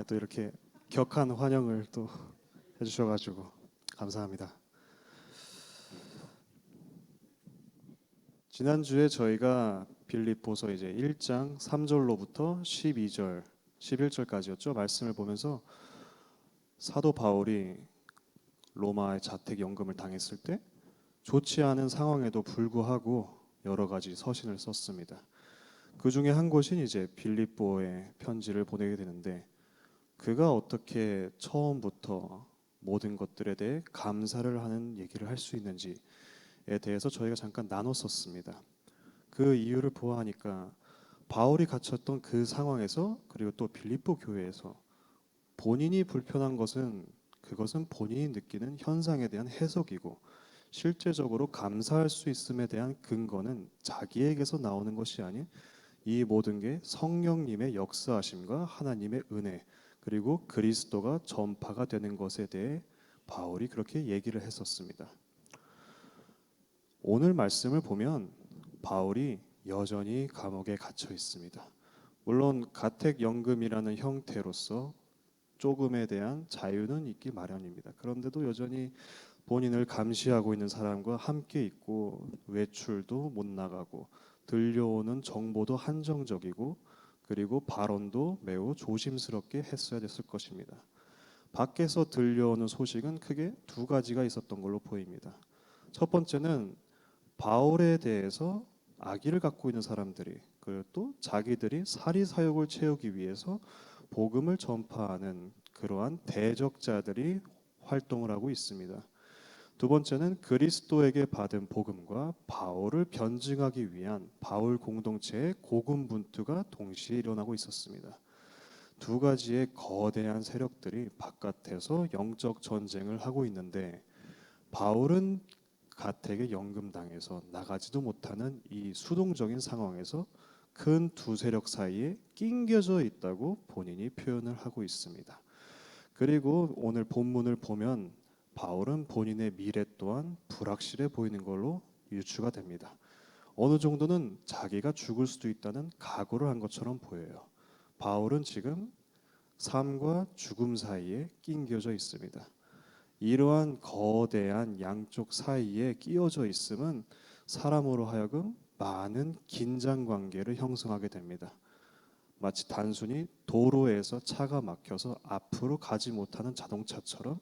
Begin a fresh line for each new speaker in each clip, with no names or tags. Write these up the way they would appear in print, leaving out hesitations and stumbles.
또 이렇게 격한 환영을 또 해주셔가지고 감사합니다. 지난주에 저희가 빌립보서 이제 1장 3절로부터 12절, 11절까지였죠. 말씀을 보면서 사도 바울이 로마의 자택 연금을 당했을 때 좋지 않은 상황에도 불구하고 여러 가지 서신을 썼습니다. 그 중에 한 곳이 이제 빌립보에 편지를 보내게 되는데, 그가 어떻게 처음부터 모든 것들에 대해 감사를 하는 얘기를 할 수 있는지에 대해서 저희가 잠깐 나눴었습니다. 그 이유를 보아하니까 바울이 갇혔던 그 상황에서, 그리고 또 빌립보 교회에서 본인이 불편한 것은 그것은 본인이 느끼는 현상에 대한 해석이고, 실제적으로 감사할 수 있음에 대한 근거는 자기에게서 나오는 것이 아닌 이 모든 게 성령님의 역사하심과 하나님의 은혜, 그리고 그리스도가 전파가 되는 것에 대해 바울이 그렇게 얘기를 했었습니다. 오늘 말씀을 보면 바울이 여전히 감옥에 갇혀 있습니다. 물론 가택연금이라는 형태로서 조금에 대한 자유는 있기 마련입니다. 그런데도 여전히 본인을 감시하고 있는 사람과 함께 있고, 외출도 못 나가고, 들려오는 정보도 한정적이고, 그리고 발언도 매우 조심스럽게 했어야 됐을 것입니다. 밖에서 들려오는 소식은 크게 두 가지가 있었던 걸로 보입니다. 첫 번째는 바울에 대해서 악의를 갖고 있는 사람들이, 그리고 또 자기들이 사리사욕을 채우기 위해서 복음을 전파하는 그러한 대적자들이 활동을 하고 있습니다. 두 번째는 그리스도에게 받은 복음과 바울을 변증하기 위한 바울 공동체의 고군분투가 동시에 일어나고 있었습니다. 두 가지의 거대한 세력들이 바깥에서 영적 전쟁을 하고 있는데, 바울은 가택에 연금당해서 나가지도 못하는 이 수동적인 상황에서 큰 두 세력 사이에 낑겨져 있다고 본인이 표현을 하고 있습니다. 그리고 오늘 본문을 보면 바울은 본인의 미래 또한 불확실해 보이는 걸로 유추가 됩니다. 어느 정도는 자기가 죽을 수도 있다는 각오를 한 것처럼 보여요. 바울은 지금 삶과 죽음 사이에 낑겨져 있습니다. 이러한 거대한 양쪽 사이에 끼어져 있음은 사람으로 하여금 많은 긴장 관계를 형성하게 됩니다. 마치 단순히 도로에서 차가 막혀서 앞으로 가지 못하는 자동차처럼,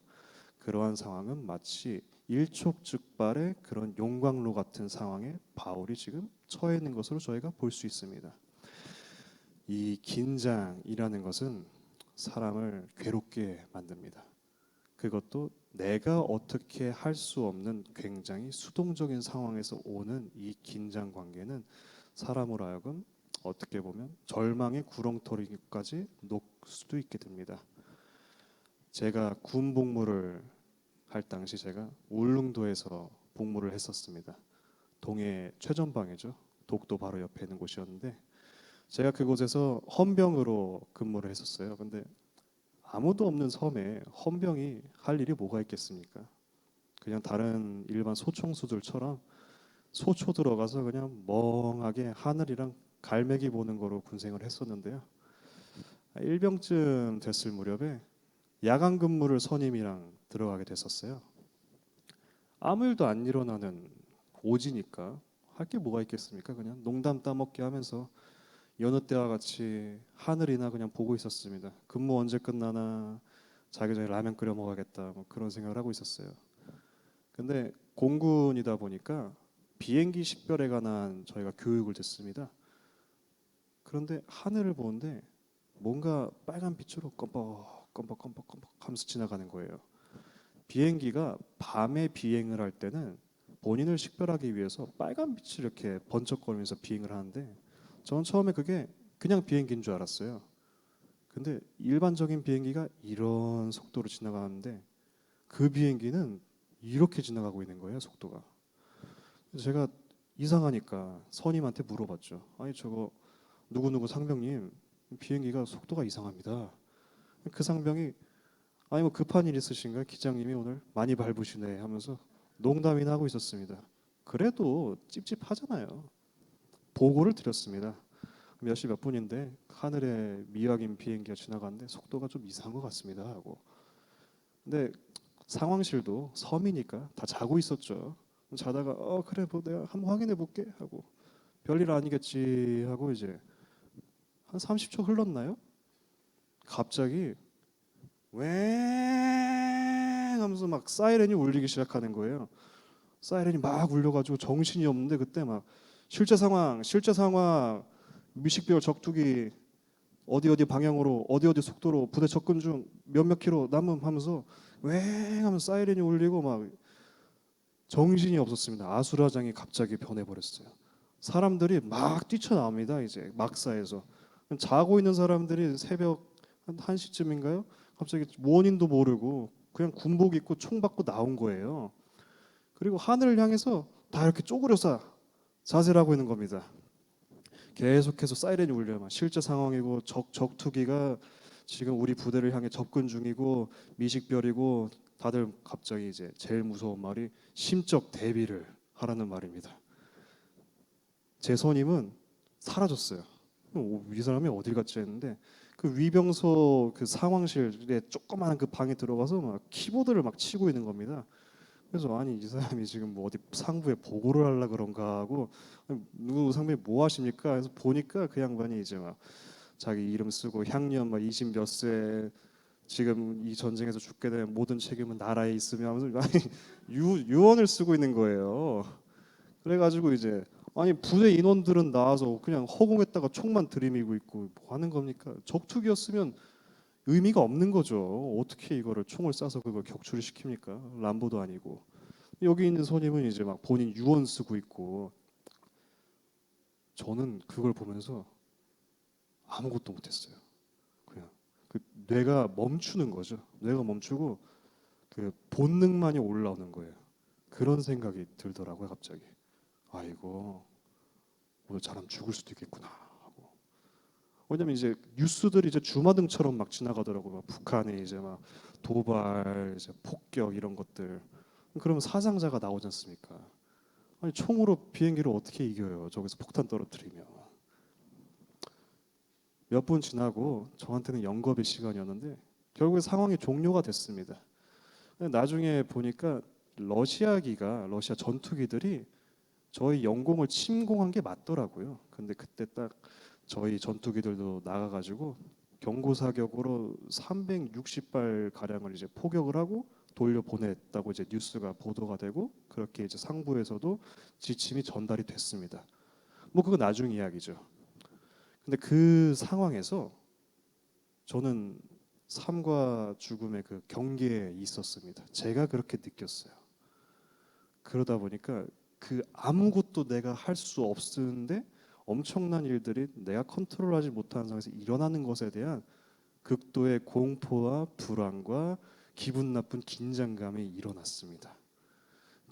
그러한 상황은 마치 일촉즉발의 그런 용광로 같은 상황에 바울이 지금 처해 있는 것으로 저희가 볼 수 있습니다. 이 긴장이라는 것은 사람을 괴롭게 만듭니다. 그것도 내가 어떻게 할 수 없는 굉장히 수동적인 상황에서 오는 이 긴장 관계는 사람으로 하여금 어떻게 보면 절망의 구렁텅이까지 놓을 수도 있게 됩니다. 제가 군 복무를 할 당시 제가 울릉도에서 복무를 했었습니다. 동해 최전방이죠. 독도 바로 옆에 있는 곳이었는데, 제가 그곳에서 헌병으로 근무를 했었어요. 근데 아무도 없는 섬에 헌병이 할 일이 뭐가 있겠습니까? 그냥 다른 일반 소총수들처럼 소초 들어가서 그냥 멍하게 하늘이랑 갈매기 보는 거로 군생을 했었는데요. 일병쯤 됐을 무렵에 야간 근무를 선임이랑 들어가게 됐었어요. 아무 일도 안 일어나는 오지니까 할 게 뭐가 있겠습니까? 그냥 농담 따먹게 하면서 여느 때와 같이 하늘이나 그냥 보고 있었습니다. 근무 언제 끝나나, 자기 전에 라면 끓여 먹어야겠다, 뭐 그런 생각을 하고 있었어요. 근데 공군이다 보니까 비행기 식별에 관한 저희가 교육을 듣습니다. 그런데 하늘을 보는데 뭔가 빨간 빛으로 껌뻑껌뻑 하면서 지나가는 거예요. 비행기가 밤에 비행을 할 때는 본인을 식별하기 위해서 빨간 빛을 이렇게 번쩍거리면서 비행을 하는데, 저는 처음에 그게 그냥 비행기인 줄 알았어요. 근데 일반적인 비행기가 이런 속도로 지나가는데 그 비행기는 이렇게 지나가고 있는 거예요, 속도가. 그래서 제가 이상하니까 선임한테 물어봤죠. 아니, 저거 누구누구 상병님, 비행기가 속도가 이상합니다. 그 상병이 아니 뭐 급한 일 있으신가요? 기장님이 오늘 많이 밟으시네 하면서 농담이나 하고 있었습니다. 그래도 찝찝하잖아요. 보고를 드렸습니다. 몇 시 몇 분인데 하늘에 미확인 비행기가 지나가는데 속도가 좀 이상한 것 같습니다 하고. 근데 상황실도 섬이니까 다 자고 있었죠. 자다가 그래 뭐 내가 한번 확인해 볼게 하고 별일 아니겠지 하고 이제 한 30초 흘렀나요? 갑자기 웽 하면서 막 사이렌이 울리기 시작하는 거예요. 사이렌이 막 울려가지고 정신이 없는데 그때 막 실제 상황, 미식별 적투기 어디 어디 방향으로 어디 어디 속도로 부대 접근 중 몇몇 킬로 남음 하면서 웽 하면 사이렌이 울리고 막 정신이 없었습니다. 아수라장이 갑자기 변해버렸어요. 사람들이 막 뛰쳐나옵니다. 이제 막사에서 자고 있는 사람들이 새벽 한 1시쯤인가요? 갑자기 원인도 모르고 그냥 군복 입고 총 받고 나온 거예요. 그리고 하늘을 향해서 다 이렇게 쪼그려서 자세를 하고 있는 겁니다. 계속해서 사이렌이 울려요. 막 실제 상황이고 적투기가 지금 우리 부대를 향해 접근 중이고 미식별이고 다들 갑자기 이제 제일 무서운 말이 심적 대비를 하라는 말입니다. 제 선임은 사라졌어요. 이 사람이 어딜 갔지 했는데 그 위병소 그 상황실에 조그마한 그 방에 들어가서 막 키보드를 막 치고 있는 겁니다. 그래서 아니 이 사람이 지금 뭐 어디 상부에 보고를 하려 그런가 하고 누구 상부에 뭐 하십니까? 그래서 보니까 그 양반이 이제 막 자기 이름 쓰고 향년 막 20 몇 세 지금 이 전쟁에서 죽게 되면 모든 책임은 나라에 있으며 하면서 아니 유언을 쓰고 있는 거예요. 그래가지고 이제 아니 부대 인원들은 나와서 그냥 허공에다가 총만 들이미고 있고 뭐 하는 겁니까? 적투기였으면 의미가 없는 거죠. 어떻게 이거를 총을 쏴서 그걸 격추를 시킵니까? 람보도 아니고. 여기 있는 선임은 이제 막 본인 유언 쓰고 있고 저는 그걸 보면서 아무것도 못했어요. 그냥 그 뇌가 멈추는 거죠. 뇌가 멈추고 그 본능만이 올라오는 거예요. 그런 생각이 들더라고요, 갑자기. 아이고 오늘 사람 죽을 수도 있겠구나 하고. 왜냐면 이제 뉴스들이 이제 주마등처럼 막 지나가더라고요. 막 북한에 이제 막 도발, 이제 폭격 이런 것들. 그러면 사상자가 나오지 않습니까? 아니 총으로 비행기를 어떻게 이겨요? 저기서 폭탄 떨어뜨리면. 몇 분 지나고 저한테는 영겁의 시간이었는데 결국에 상황이 종료가 됐습니다. 나중에 보니까 러시아 전투기들이 저희 영공을 침공한 게 맞더라고요. 근데 그때 딱 저희 전투기들도 나가가지고 경고 사격으로 360발 가량을 이제 포격을 하고 돌려 보냈다고 이제 뉴스가 보도가 되고 그렇게 이제 상부에서도 지침이 전달이 됐습니다. 뭐 그거 나중 이야기죠. 근데 그 상황에서 저는 삶과 죽음의 그 경계에 있었습니다. 제가 그렇게 느꼈어요. 그러다 보니까 그 아무것도 내가 할 수 없는데 엄청난 일들이 내가 컨트롤하지 못하는 상황에서 일어나는 것에 대한 극도의 공포와 불안과 기분 나쁜 긴장감이 일어났습니다.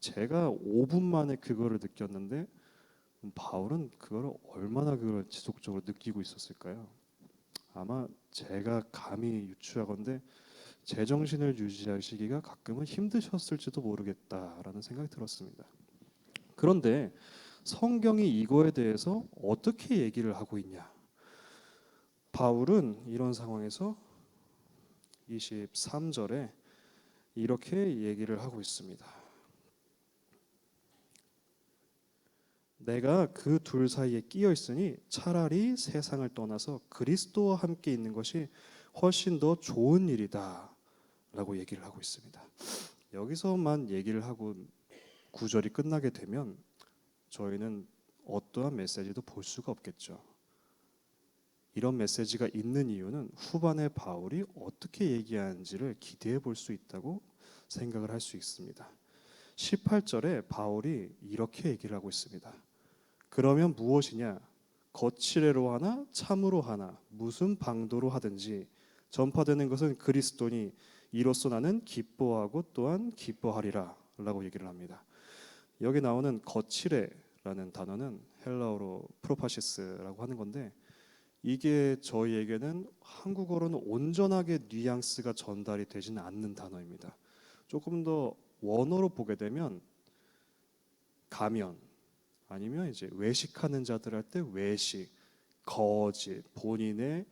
제가 5분 만에 그거를 느꼈는데 바울은 그걸 얼마나 그걸 지속적으로 느끼고 있었을까요? 아마 제가 감히 유추하건대 제정신을 유지하시기가 가끔은 힘드셨을지도 모르겠다라는 생각이 들었습니다. 그런데 성경이 이거에 대해서 어떻게 얘기를 하고 있냐? 바울은 이런 상황에서 23절에 이렇게 얘기를 하고 있습니다. 내가 그 둘 사이에 끼어 있으니 차라리 세상을 떠나서 그리스도와 함께 있는 것이 훨씬 더 좋은 일이다 라고 얘기를 하고 있습니다. 여기서만 얘기를 하고 구절이 끝나게 되면 저희는 어떠한 메시지도 볼 수가 없겠죠. 이런 메시지가 있는 이유는 후반에 바울이 어떻게 얘기하는지를 기대해 볼 수 있다고 생각을 할 수 있습니다. 18절에 바울이 이렇게 얘기를 하고 있습니다. 그러면 무엇이냐? 거칠애로 하나 참으로 하나 무슨 방도로 하든지 전파되는 것은 그리스도니 이로써 나는 기뻐하고 또한 기뻐하리라 라고 얘기를 합니다. 여기 나오는 거칠애라는 단어는 헬라어로 프로파시스라고 하는 건데 이게 저희에게는 한국어로는 온전하게 뉘앙스가 전달이 되지는 않는 단어입니다. 조금 더 원어로 보게 되면 가면 아니면 이제 외식하는 자들 할 때 외식, 거짓, 본인의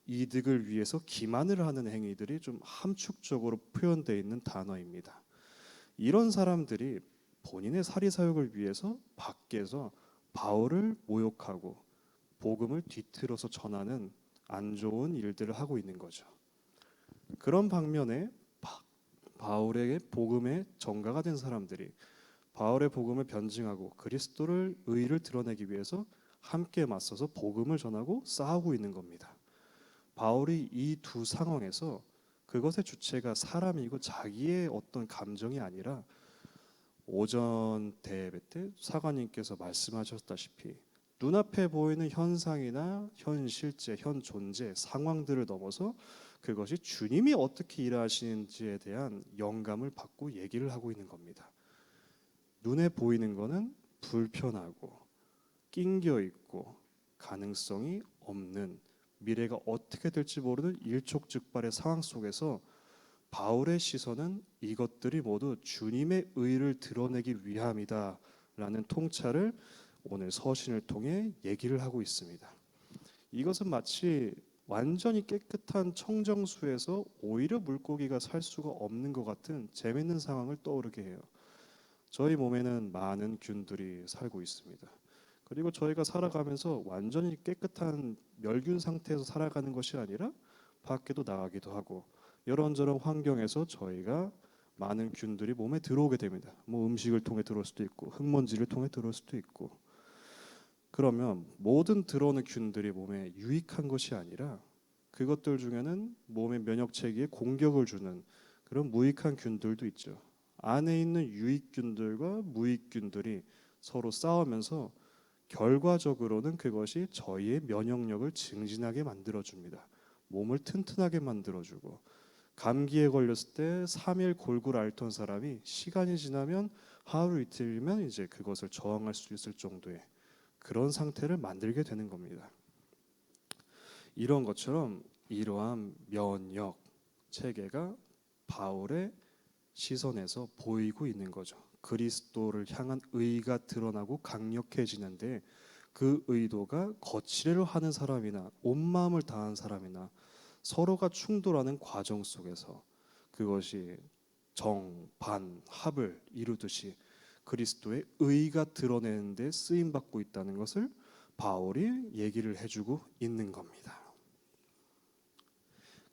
이득을 위해서 기만을 하는 행위들이 좀 함축적으로 표현되어 있는 단어입니다. 이런 사람들이 본인의 사리사욕을 위해서 밖에서 바울을 모욕하고 복음을 뒤틀어서 전하는 안 좋은 일들을 하고 있는 거죠. 그런 방면에 바울에게 복음의 전가가 된 사람들이 바울의 복음을 변증하고 그리스도를 의를 드러내기 위해서 함께 맞서서 복음을 전하고 싸우고 있는 겁니다. 바울이 이 두 상황에서 그것의 주체가 사람이고 자기의 어떤 감정이 아니라 오전 대예배 때 사관님께서 말씀하셨다시피 눈앞에 보이는 현상이나 현 실제, 현 존재, 상황들을 넘어서 그것이 주님이 어떻게 일하시는지에 대한 영감을 받고 얘기를 하고 있는 겁니다. 눈에 보이는 거는 불편하고 낑겨 있고 가능성이 없는 미래가 어떻게 될지 모르는 일촉즉발의 상황 속에서 바울의 시선은 이것들이 모두 주님의 의를 드러내기 위함이다라는 통찰을 오늘 서신을 통해 얘기를 하고 있습니다. 이것은 마치 완전히 깨끗한 청정수에서 오히려 물고기가 살 수가 없는 것 같은 재밌는 상황을 떠오르게 해요. 저희 몸에는 많은 균들이 살고 있습니다. 그리고 저희가 살아가면서 완전히 깨끗한 멸균 상태에서 살아가는 것이 아니라 밖에도 나가기도 하고 이런저런 환경에서 저희가 많은 균들이 몸에 들어오게 됩니다. 뭐 음식을 통해 들어올 수도 있고 흙먼지를 통해 들어올 수도 있고. 그러면 모든 들어오는 균들이 몸에 유익한 것이 아니라 그것들 중에는 몸의 면역 체계에 공격을 주는 그런 무익한 균들도 있죠. 안에 있는 유익균들과 무익균들이 서로 싸우면서 결과적으로는 그것이 저희의 면역력을 증진하게 만들어줍니다. 몸을 튼튼하게 만들어주고 감기에 걸렸을 때 3일 골골 앓던 사람이 시간이 지나면 하루 이틀이면 이제 그것을 저항할 수 있을 정도의 그런 상태를 만들게 되는 겁니다. 이런 것처럼 이러한 면역 체계가 바울의 시선에서 보이고 있는 거죠. 그리스도를 향한 의가 드러나고 강력해지는데 그 의도가 거칠애로 하는 사람이나 온 마음을 다한 사람이나 서로가 충돌하는 과정 속에서 그것이 정, 반, 합을 이루듯이 그리스도의 의가 드러내는 데 쓰임 받고 있다는 것을 바울이 얘기를 해주고 있는 겁니다.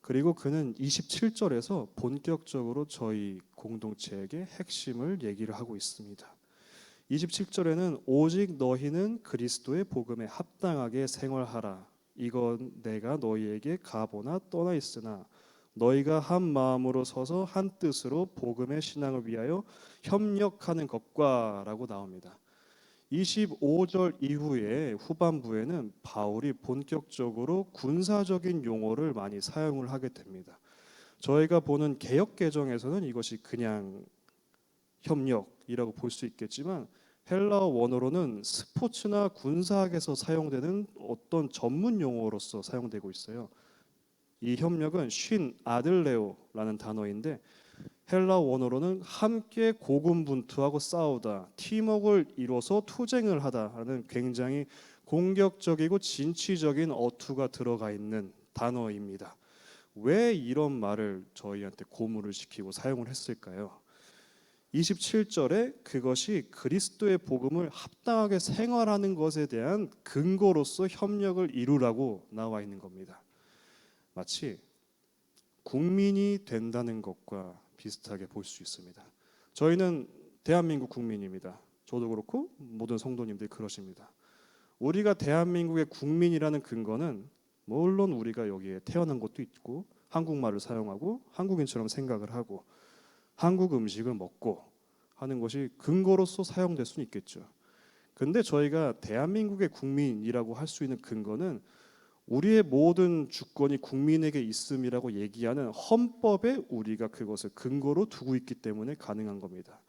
그리고 그는 27절에서 본격적으로 저희 공동체에게 핵심을 얘기를 하고 있습니다. 27절에는 오직 너희는 그리스도의 복음에 합당하게 생활하라. 이건 내가 너희에게 가보나 떠나 있으나 너희가 한 마음으로 서서 한 뜻으로 복음의 신앙을 위하여 협력하는 것과 라고 나옵니다. 25절 이후에 후반부에는 바울이 본격적으로 군사적인 용어를 많이 사용을 하게 됩니다. 저희가 보는 개역 개정에서는 이것이 그냥 협력이라고 볼 수 있겠지만 헬라어 원어로는 스포츠나 군사학에서 사용되는 어떤 전문 용어로서 사용되고 있어요. 이 협력은 쉰 아들레오라는 단어인데 헬라어 원어로는 함께 고군분투하고 싸우다, 팀워크를 이뤄서 투쟁을 하다라는 굉장히 공격적이고 진취적인 어투가 들어가 있는 단어입니다. 왜 이런 말을 저희한테 고무를 시키고 사용을 했을까요? 27절에 그것이 그리스도의 복음을 합당하게 생활하는 것에 대한 근거로서 협력을 이루라고 나와 있는 겁니다. 마치 국민이 된다는 것과 비슷하게 볼 수 있습니다. 저희는 대한민국 국민입니다. 저도 그렇고 모든 성도님들이 그러십니다. 우리가 대한민국의 국민이라는 근거는 물론 우리가 여기에 태어난 것도 있고 한국말을 사용하고 한국인처럼 생각을 하고 한국 음식을 먹고 하는 것이 근거로서 사용될 수는 있겠죠. 근데 저희가 대한민국의 국민이라고 할 수 있는 근거는 우리의 모든 주권이 국민에게 있음이라고 얘기하는 헌법에 우리가 그것을 근거로 두고 있기 때문에 가능한 겁니다.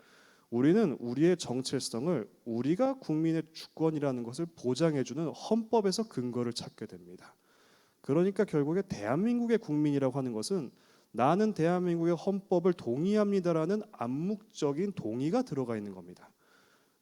우리는 우리의 정체성을 우리가 국민의 주권이라는 것을 보장해주는 헌법에서 근거를 찾게 됩니다. 그러니까 결국에 대한민국의 국민이라고 하는 것은 나는 대한민국의 헌법을 동의합니다라는 암묵적인 동의가 들어가 있는 겁니다.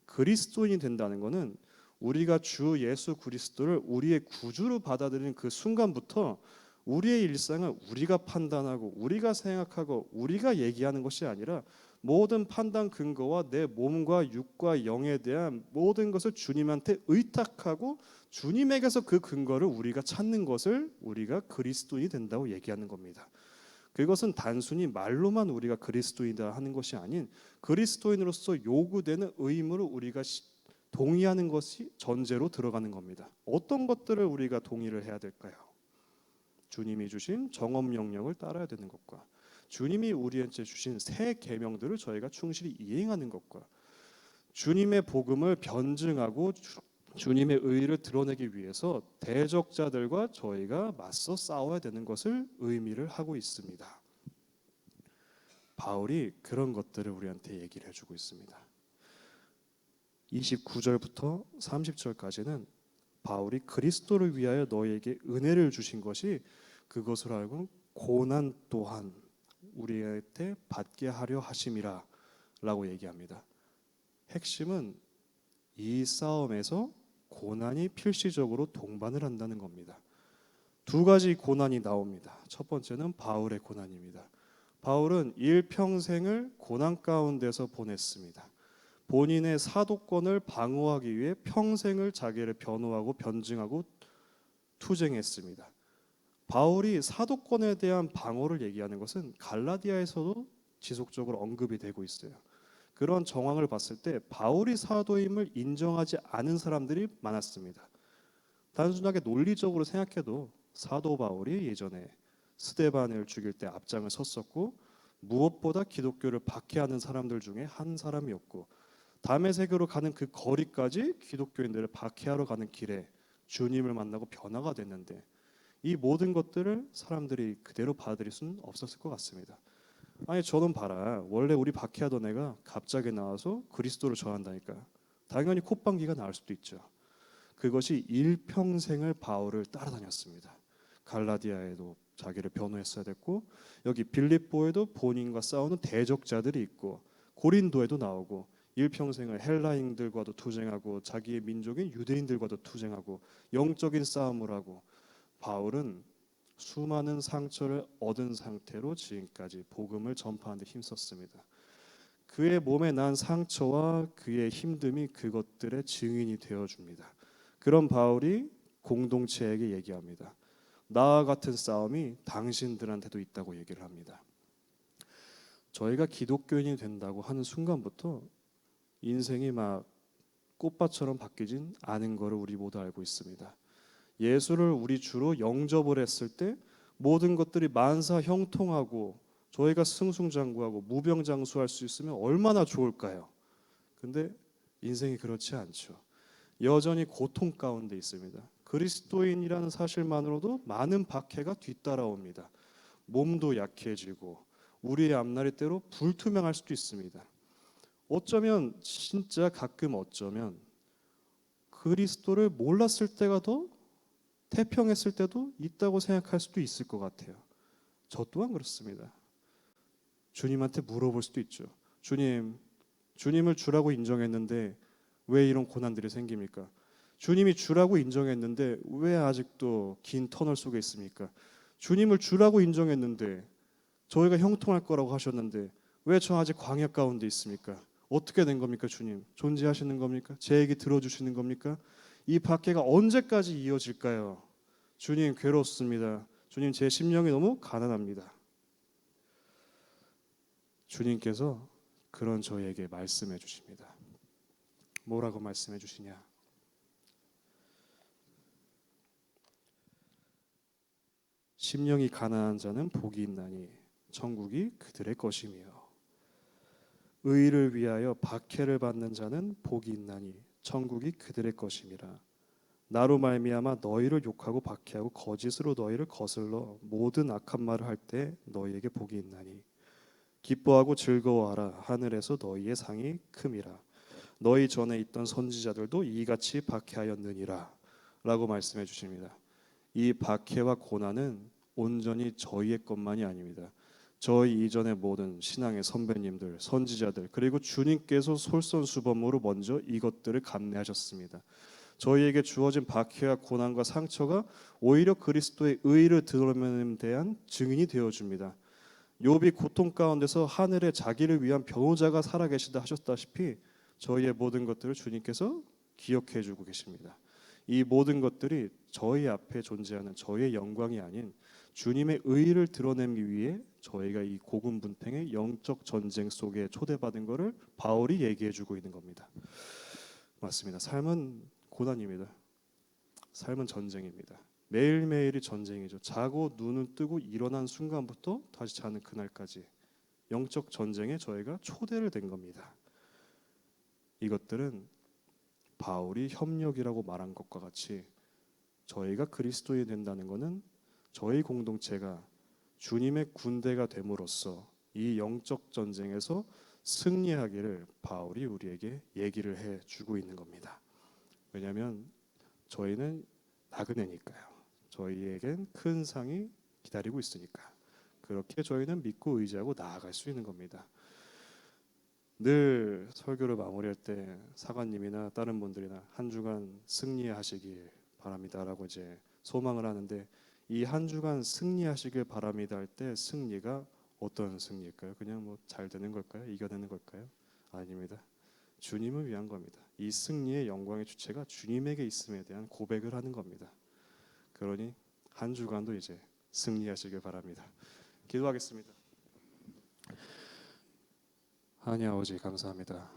그리스도인이 된다는 것은 우리가 주 예수 그리스도를 우리의 구주로 받아들이는 그 순간부터 우리의 일상은 우리가 판단하고 우리가 생각하고 우리가 얘기하는 것이 아니라 모든 판단 근거와 내 몸과 육과 영에 대한 모든 것을 주님한테 의탁하고 주님에게서 그 근거를 우리가 찾는 것을 우리가 그리스도인이 된다고 얘기하는 겁니다. 그것은 단순히 말로만 우리가 그리스도인이다 하는 것이 아닌 그리스도인으로서 요구되는 의무를 우리가 동의하는 것이 전제로 들어가는 겁니다. 어떤 것들을 우리가 동의를 해야 될까요? 주님이 주신 정업 명령을 따라야 되는 것과 주님이 우리한테 주신 새 계명들을 저희가 충실히 이행하는 것과 주님의 복음을 변증하고 주님의 의를 드러내기 위해서 대적자들과 저희가 맞서 싸워야 되는 것을 의미를 하고 있습니다. 바울이 그런 것들을 우리한테 얘기를 해주고 있습니다. 29절부터 30절까지는 바울이 그리스도를 위하여 너희에게 은혜를 주신 것이 그것을 알고 고난 또한 우리한테 받게 하려 하심이라 라고 얘기합니다. 핵심은 이 싸움에서 고난이 필시적으로 동반을 한다는 겁니다. 두 가지 고난이 나옵니다. 첫 번째는 바울의 고난입니다. 바울은 일평생을 고난 가운데서 보냈습니다. 본인의 사도권을 방어하기 위해 평생을 자기를 변호하고 변증하고 투쟁했습니다. 바울이 사도권에 대한 방어를 얘기하는 것은 갈라디아에서도 지속적으로 언급이 되고 있어요. 그런 정황을 봤을 때 바울이 사도임을 인정하지 않은 사람들이 많았습니다. 단순하게 논리적으로 생각해도 사도 바울이 예전에 스데반을 죽일 때 앞장을 섰었고 무엇보다 기독교를 박해하는 사람들 중에 한 사람이었고 다메섹으로 가는 그 거리까지 기독교인들을 박해하러 가는 길에 주님을 만나고 변화가 됐는데 이 모든 것들을 사람들이 그대로 받아들일 수는 없었을 것 같습니다. 아니 저는 봐라 원래 우리 박해하던 애가 갑자기 나와서 그리스도를 전한다니까 당연히 콧방귀가 나올 수도 있죠. 그것이 일평생을 바울을 따라다녔습니다. 갈라디아에도 자기를 변호했어야 됐고 여기 빌립보에도 본인과 싸우는 대적자들이 있고 고린도에도 나오고 일평생을 헬라인들과도 투쟁하고 자기의 민족인 유대인들과도 투쟁하고 영적인 싸움을 하고 바울은 수많은 상처를 얻은 상태로 지금까지 복음을 전파하는 데 힘썼습니다. 그의 몸에 난 상처와 그의 힘듦이 그것들의 증인이 되어줍니다. 그런 바울이 공동체에게 얘기합니다. 나와 같은 싸움이 당신들한테도 있다고 얘기를 합니다. 저희가 기독교인이 된다고 하는 순간부터 인생이 막 꽃밭처럼 바뀌진 않은 것을 우리 모두 알고 있습니다. 예수를 우리 주로 영접을 했을 때 모든 것들이 만사 형통하고 저희가 승승장구하고 무병장수할 수 있으면 얼마나 좋을까요? 근데 인생이 그렇지 않죠. 여전히 고통 가운데 있습니다. 그리스도인이라는 사실만으로도 많은 박해가 뒤따라옵니다. 몸도 약해지고 우리의 앞날이 때로 불투명할 수도 있습니다. 어쩌면 진짜 가끔 어쩌면 그리스도를 몰랐을 때가 더 태평했을 때도 있다고 생각할 수도 있을 것 같아요. 저 또한 그렇습니다. 주님한테 물어볼 수도 있죠. 주님, 주님을 주라고 인정했는데 왜 이런 고난들이 생깁니까? 주님이 주라고 인정했는데 왜 아직도 긴 터널 속에 있습니까? 주님을 주라고 인정했는데 저희가 형통할 거라고 하셨는데 왜 저 아직 광야 가운데 있습니까? 어떻게 된 겁니까 주님? 존재하시는 겁니까? 제 얘기 들어주시는 겁니까? 이 박해가 언제까지 이어질까요? 주님 괴롭습니다. 주님 제 심령이 너무 가난합니다. 주님께서 그런 저에게 말씀해 주십니다. 뭐라고 말씀해 주시냐? 심령이 가난한 자는 복이 있나니 천국이 그들의 것이며 의를 위하여 박해를 받는 자는 복이 있나니 천국이 그들의 것임이라. 나로 말미암아 너희를 욕하고 박해하고 거짓으로 너희를 거슬러 모든 악한 말을 할 때 너희에게 복이 있나니 기뻐하고 즐거워하라. 하늘에서 너희의 상이 큼이라. 너희 전에 있던 선지자들도 이같이 박해하였느니라 라고 말씀해 주십니다. 이 박해와 고난은 온전히 저희의 것만이 아닙니다. 저희 이전의 모든 신앙의 선배님들, 선지자들 그리고 주님께서 솔선수범으로 먼저 이것들을 감내하셨습니다. 저희에게 주어진 박해와 고난과 상처가 오히려 그리스도의 의를 드러내는 대한 증인이 되어 줍니다. 욥이 고통 가운데서 하늘에 자기를 위한 변호자가 살아계시다 하셨다시피 저희의 모든 것들을 주님께서 기억해 주고 계십니다. 이 모든 것들이 저희 앞에 존재하는 저희의 영광이 아닌 주님의 의를 드러내기 위해 저희가 이 고군분투의 영적 전쟁 속에 초대받은 것을 바울이 얘기해 주고 있는 겁니다. 맞습니다. 삶은 고난입니다. 삶은 전쟁입니다. 매일매일이 전쟁이죠. 자고 눈을 뜨고 일어난 순간부터 다시 자는 그날까지 영적 전쟁에 저희가 초대를 된 겁니다. 이것들은 바울이 협력이라고 말한 것과 같이 저희가 그리스도인이 된다는 것은 저희 공동체가 주님의 군대가 됨으로써 이 영적 전쟁에서 승리하기를 바울이 우리에게 얘기를 해주고 있는 겁니다. 왜냐하면 저희는 나그네니까요. 저희에겐 큰 상이 기다리고 있으니까 그렇게 저희는 믿고 의지하고 나아갈 수 있는 겁니다. 늘 설교를 마무리할 때 사관님이나 다른 분들이나 한 주간 승리하시길 바랍니다라고 이제 소망을 하는데 이 한 주간 승리하시길 바랍니다 할 때 승리가 어떤 승리일까요? 그냥 뭐 잘 되는 걸까요? 이겨내는 걸까요? 아닙니다. 주님을 위한 겁니다. 이 승리의 영광의 주체가 주님에게 있음에 대한 고백을 하는 겁니다. 그러니 한 주간도 이제 승리하시길 바랍니다. 기도하겠습니다. 하나님 아버지 감사합니다.